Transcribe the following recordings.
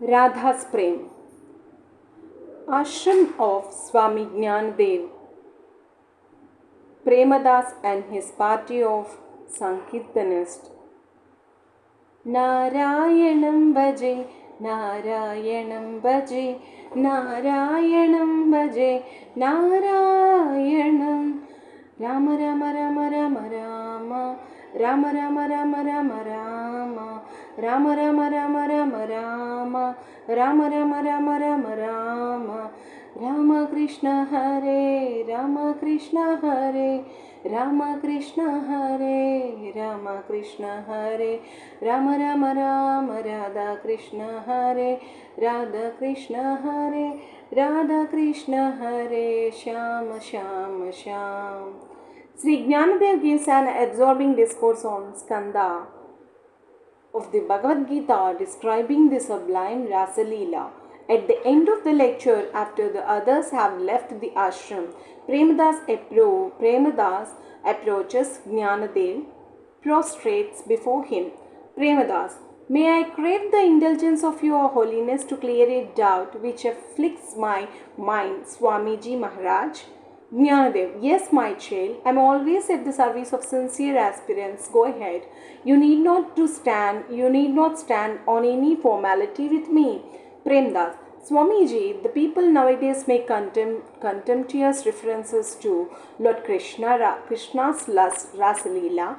Radha's Prem. Ashram of Swami Jnanadev, Premadas and his party of Sankirtanists. Narayanam bhaje, Narayanam bhaje, Narayanam bhaje, Narayanam. Rama Rama Rama Rama Rama, Rama Rama Rama Rama Rama, Rama Rama Rama Rama Rama, Rama Rama Rama Rama Rama, Rama Krishna Hare, Rama Krishna Hare, Rama Krishna Hare, Rama Krishna Hare, Rama Rama Rama, Radha Krishna Hare, Radha Krishna Hare, Radha Krishna Hare, Shama Shama Sham. Sri Jnanadev gives an absorbing discourse on Skanda of the Bhagavad Gita describing the sublime Rasa Leela. At the end of the lecture, after the others have left the ashram, Premadas approaches Jnanadev, prostrates before him. Premadas, may I crave the indulgence of your holiness to clear a doubt which afflicts my mind, Swamiji Maharaj? Jnanadev, yes, my child, I am always at the service of sincere aspirants. Go ahead. You need not stand on any formality with me. Premdas, Swamiji, the people nowadays make contemptuous references to Lord Krishna's Rasa Leela.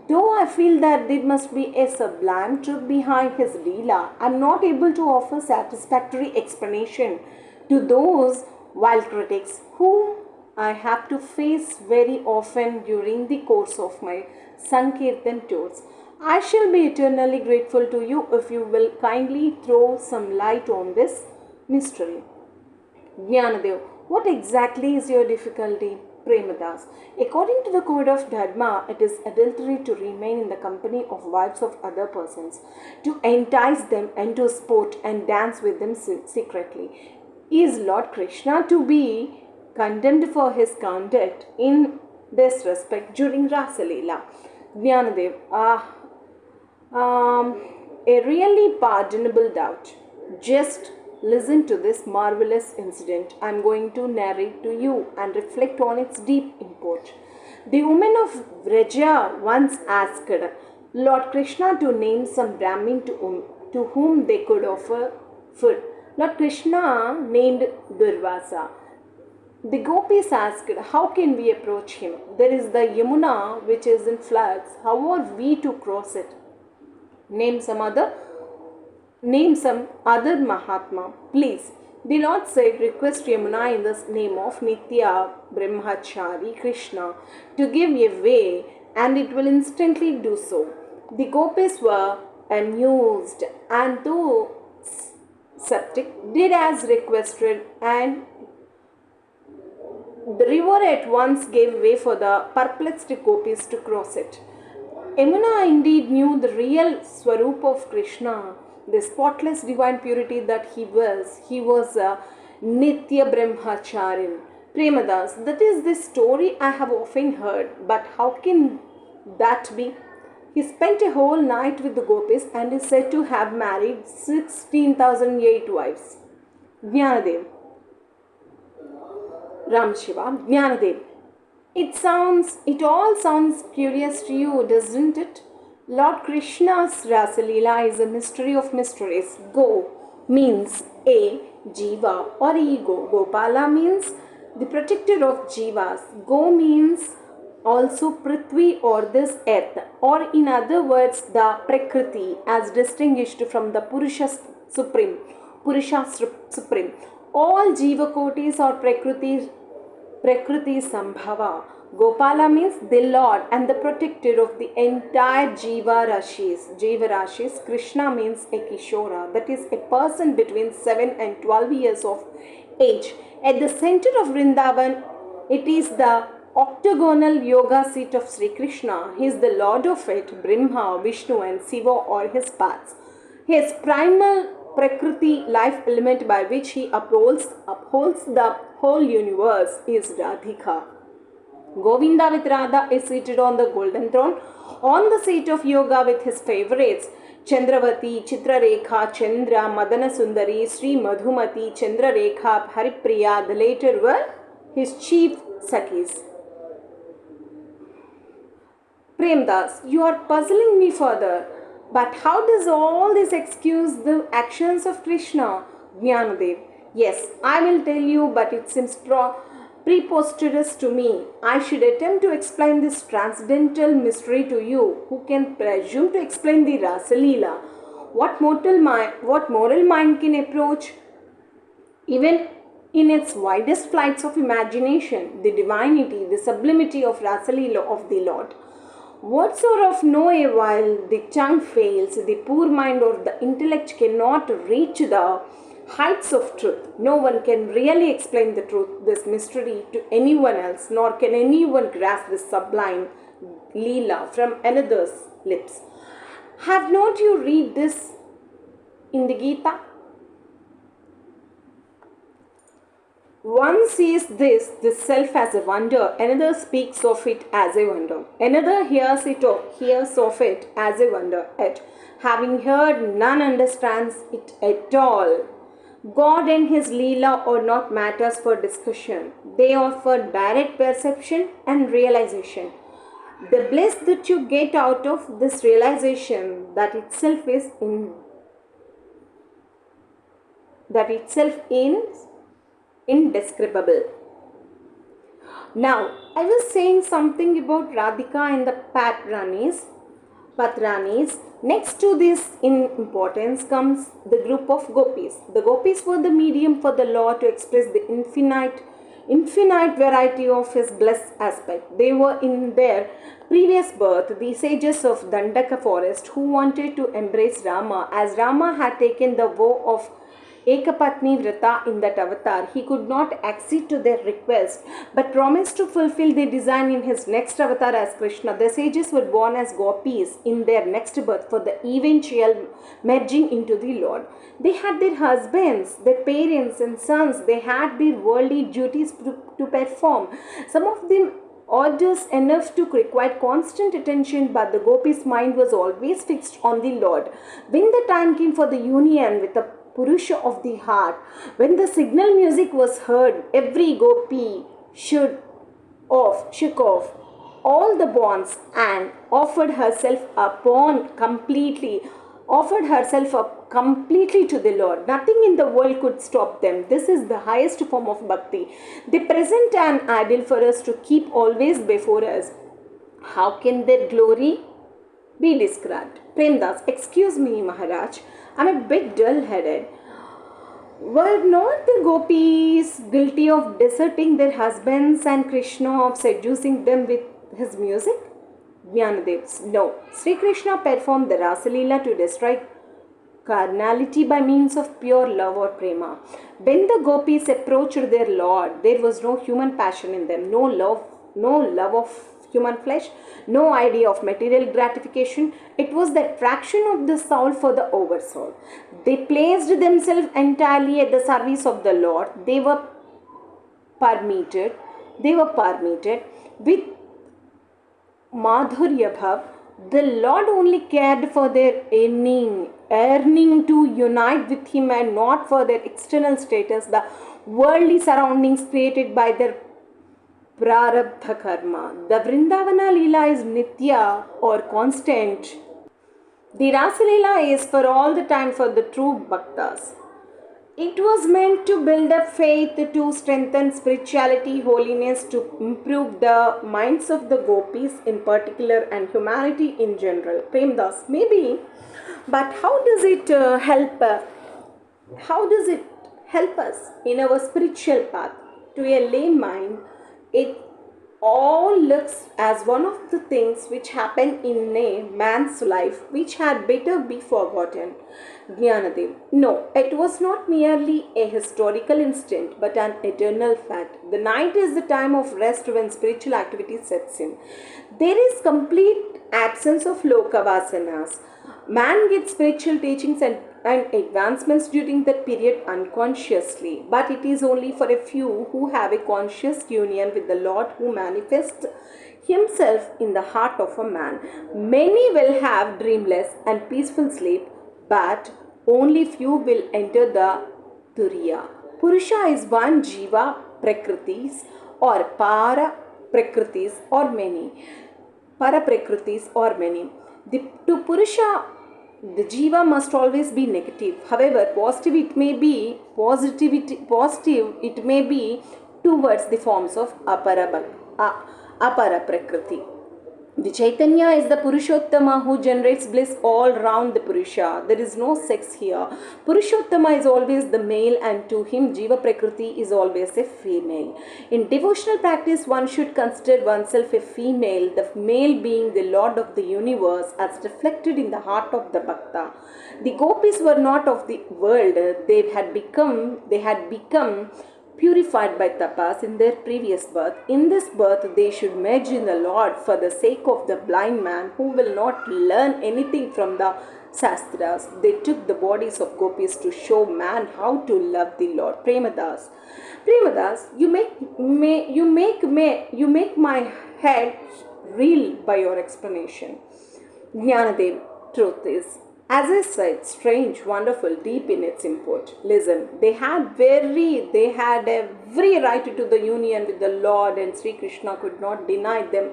Though I feel that there must be a sublime truth behind his Leela, I am not able to offer satisfactory explanation to those wild critics whom I have to face very often during the course of my Sankirtan tours. I shall be eternally grateful to you if you will kindly throw some light on this mystery. Jnanadev, what exactly is your difficulty? Premadas, according to the code of Dharma, it is adultery to remain in the company of wives of other persons, to entice them into sport and dance with them secretly. Is Lord Krishna to be condemned for his conduct in this respect during Rasa Leela? Jnanadev, a really pardonable doubt. Just listen to this marvelous incident I am going to narrate to you and reflect on its deep import. The women of Vraja once asked Lord Krishna to name some Brahmin to whom they could offer food. Lord Krishna named Durvasa. The gopis asked, how can we approach him? There is the Yamuna which is in floods. How are we to cross it? Name some other Mahatma, please. The Lord said, request Yamuna in the name of Nitya Brahmachari Krishna to give a way, and it will instantly do so. The gopis were amused, and though septic, did as requested, and the river at once gave way for the perplexed gopis to cross it. Yamuna indeed knew the real Swarup of Krishna, the spotless divine purity that he was. He was a Nitya Brahmacharin. Premadas, that is the story I have often heard, but how can that be? He spent a whole night with the gopis and is said to have married 16,008 wives. Jnanadev, Ram Shiva, Jnanadev, it all sounds curious to you, doesn't it? Lord Krishna's Rasa Leela is a mystery of mysteries. Go means a jiva or ego. Gopala means the protector of jivas. Go means also Prithvi or this earth, or in other words the Prakriti as distinguished from the Purusha Supreme. All jiva kotis or Prakriti Sambhava. Gopala means the Lord and the protector of the entire Jiva Rashis. Krishna means a Kishora, that is a person between 7 and 12 years of age. At the center of Vrindavan, it is the octagonal yoga seat of Sri Krishna. He is the Lord of it, Brahma, Vishnu and Shiva or his paths. His primal Prakriti life element by which he upholds the whole universe is Radhika. Govinda with Radha is seated on the golden throne on the seat of yoga with his favorites. Chandravati, Chitrarekha, Chandra, Madana Sundari, Sri Madhumati, Chandrarekha, Haripriya, the later were his chief Sakhis. Premdas, you are puzzling me further. But how does all this excuse the actions of Krishna? Jnanadev, yes, I will tell you, but it seems preposterous to me. I should attempt to explain this transcendental mystery to you, who can presume to explain the Rasa Leela. What moral mind can approach, even in its widest flights of imagination, the divinity, the sublimity of Rasa Leela of the Lord? What sort of no while the tongue fails, the poor mind or the intellect cannot reach the heights of truth. No one can really explain the truth, this mystery, to anyone else, nor can anyone grasp this sublime Leela from another's lips. Have not you read this in the Gita? One sees this self as a wonder, another speaks of it as a wonder, another hears of it as a wonder, yet having heard, none understands it at all. God and his Leela are not matters for discussion. They offer direct perception and realization. The bliss that you get out of this realization, that itself is indescribable. Now, I was saying something about Radhika and the Patranis. Next to this in importance comes the group of gopis. The gopis were the medium for the Lord to express the infinite variety of his blessed aspect. They were in their previous birth the sages of Dandaka forest who wanted to embrace Rama. As Rama had taken the vow of Ekapatni Vrata in that avatar, he could not accede to their request but promised to fulfill their design in his next avatar as Krishna. The sages were born as gopis in their next birth for the eventual merging into the Lord. They had their husbands, their parents and sons. They had their worldly duties to perform. Some of them orders enough to require constant attention, but the gopis' mind was always fixed on the Lord. When the time came for the union with the Purusha of the heart, when the signal music was heard, every gopi shook off all the bonds and offered herself up completely to the Lord. Nothing in the world could stop them. This is the highest form of bhakti. They present an idol for us to keep always before us. How can their glory be described? Premdas, excuse me, Maharaj, I'm a bit dull-headed. Were not the gopis guilty of deserting their husbands and Krishna of seducing them with his music? Jnanadev, no. Sri Krishna performed the Rasa Leela to destroy carnality by means of pure love or prema. When the gopis approached their Lord, there was no human passion in them, no love of human flesh, no idea of material gratification. It was the attraction of the soul for the oversoul. They placed themselves entirely at the service of the Lord. They were permitted with Madhurya Bhav. The Lord only cared for their yearning to unite with him and not for their external status, the worldly surroundings created by their prarabdha karma. The Vrindavana Leela is nitya or constant. The Rasa Leela is for all the time for the true bhaktas. It was meant to build up faith, to strengthen spirituality, holiness, to improve the minds of the gopis in particular and humanity in general. Premdas, maybe, but how does it help us in our spiritual path? To a lay mind, it all looks as one of the things which happen in a man's life which had better be forgotten. Jnanadev, no, it was not merely a historical instant but an eternal fact. The night is the time of rest when spiritual activity sets in. There is complete absence of loka vasanas. Man gets spiritual teachings and and advancements during that period unconsciously, but it is only for a few who have a conscious union with the Lord who manifests himself in the heart of a man. Many will have dreamless and peaceful sleep, but only few will enter the Turiya. Purusha is one Jiva Prakritis or Para Prakritis or many. Para Prakritis or many. To Purusha, the Jiva must always be negative. However, positive it may be towards the forms of Apara Prakriti. The Chaitanya is the Purushottama who generates bliss all round the Purusha. There is no sex here. Purushottama is always the male, and to him Jiva Prakriti is always a female. In devotional practice, one should consider oneself a female, the male being the Lord of the universe as reflected in the heart of the Bhakta. The gopis were not of the world. They had become purified by tapas in their previous birth. In this birth, they should merge in the Lord for the sake of the blind man who will not learn anything from the Shastras. They took the bodies of gopis to show man how to love the Lord. Premadas, you make my head reel by your explanation. Jnanadev, truth is, as I said, strange, wonderful, deep in its import. Listen, they had every right to the union with the Lord, and Sri Krishna could not deny them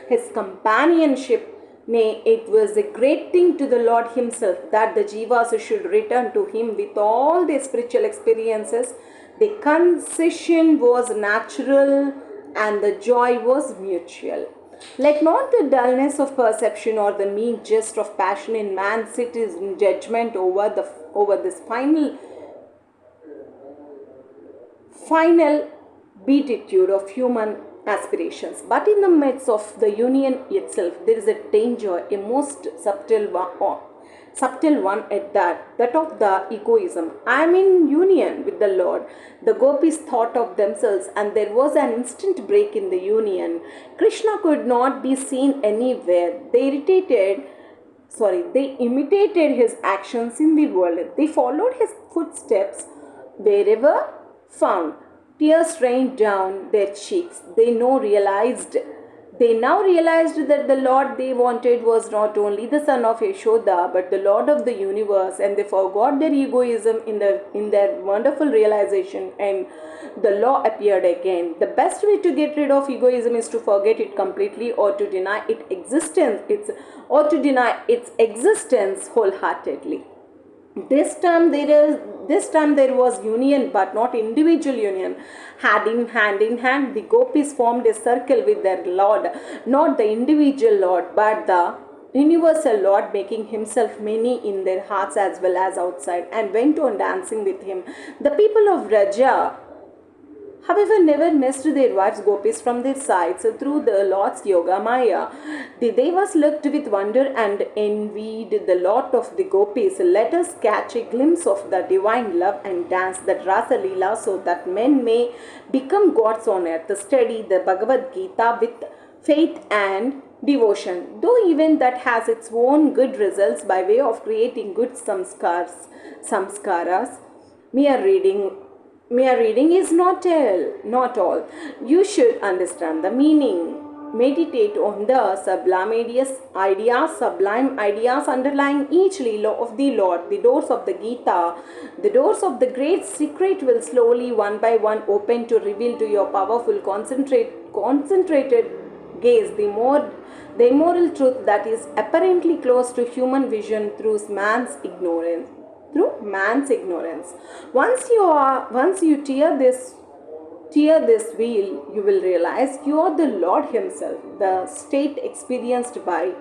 his companionship. Nay, it was a great thing to the Lord himself that the Jivas should return to him with all their spiritual experiences. The concession was natural and the joy was mutual. Let not the dullness of perception or the mean jest of passion in man sit in judgment over this final beatitude of human aspirations. But in the midst of the union itself, there is a danger, a most subtle one at that of the egoism. I am in union with the Lord. The gopis thought of themselves, and there was an instant break in the union. Krishna could not be seen anywhere. They imitated his actions in the world. They followed his footsteps wherever found. Tears rained down their cheeks. They now realized that the Lord they wanted was not only the son of Yashoda, but the Lord of the universe, and they forgot their egoism in their wonderful realization, and the law appeared again. The best way to get rid of egoism is to forget it completely, or to deny its existence wholeheartedly. This time there was union, but not individual union. Hand in hand, the gopis formed a circle with their Lord, not the individual Lord, but the universal Lord, making himself many in their hearts as well as outside, and went on dancing with him. The people of Raja, however, never missed their wives gopis from their sides through the Lord's yoga maya. The devas looked with wonder and envied the lot of the gopis. Let us catch a glimpse of the divine love and dance, that Rasa Leela, so that men may become gods on earth. Study the Bhagavad Gita with faith and devotion, though even that has its own good results by way of creating good samskaras. Mere reading is not all. You should understand the meaning. Meditate on the sublime ideas underlying each Leela of the Lord. The doors of the Gita, the doors of the great secret will slowly, one by one, open to reveal to your powerful, concentrated gaze the immoral truth that is apparently close to human vision through man's ignorance. Once you tear this veil, you will realize you are the Lord himself, the state experienced by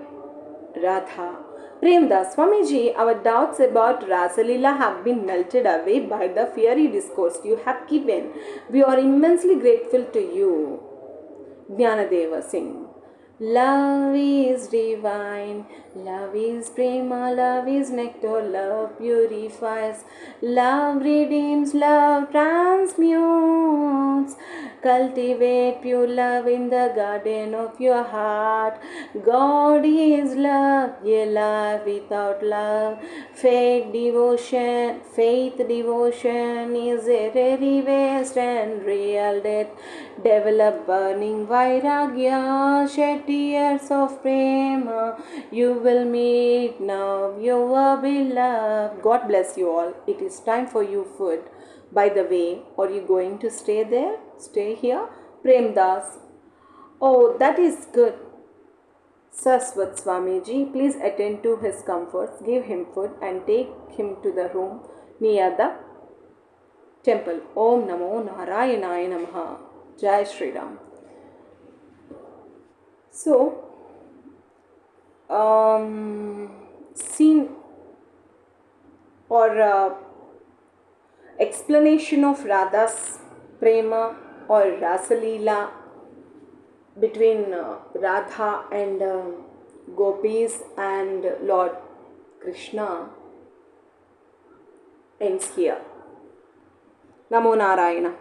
Radha. Premdas Swamiji, our doubts about Rasalila have been melted away by the fiery discourse you have given. We are immensely grateful to you. Jnanadeva Singh. Love is divine, love is prema, love is nectar, love purifies, love redeems, love transmutes. Cultivate pure love in the garden of your heart. God is love, a life without love. Faith devotion is a very waste and real death. Develop burning vairagya, shed tears of prema. You will meet now your beloved. God bless you all. It is time for you food. By the way, are you going to stay there? Stay here? Premdas. Oh, that is good. Saraswat Swamiji, please attend to his comforts, give him food, and take him to the room near the temple. Om Namo Narayanaya Namaha. Jai Shri Ram. So, scene or explanation of Radha's prema or Rasalila between Radha and gopis and Lord Krishna ends here. Namo Narayana.